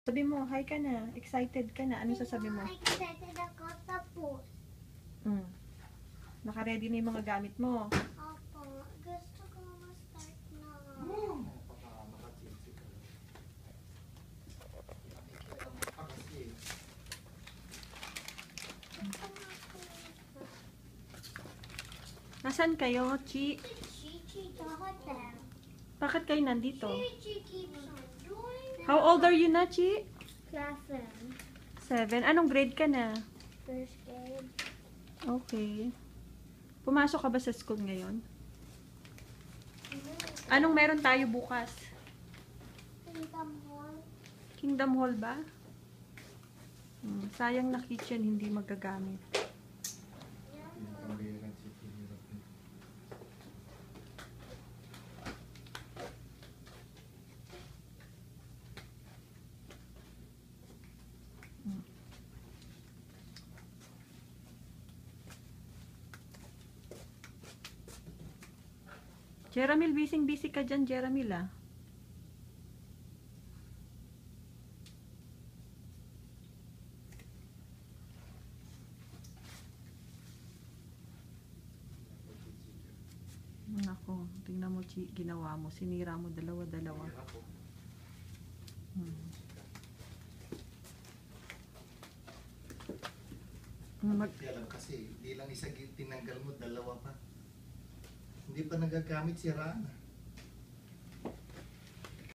Sabi mo, hi ka na. Excited ka na. Ano sasabi mo? Excited ako tapos. Naka-ready na yung mga gamit mo. Opo, gusto ko ma-start na. Nasaan kayo, Chi? Chichi the hotel. Bakit kayo nandito? Chichi keeps on doing. How old are you na, Chi? 7. 7. Anong grade ka na? First grade. Okay. Pumasok ka ba sa school ngayon? Anong meron tayo bukas? Kingdom Hall. Kingdom Hall ba? Sayang na kitchen, hindi magagamit. Jeramil, busy ka dyan, Jeramil, ah. Nako, tingnan mo, Chi, ginawa mo. Sinira mo dalawa-dalawa. Alam kasi, di lang isa tinanggal mo, dalawa pa. Hindi pa nagagamit, siraan.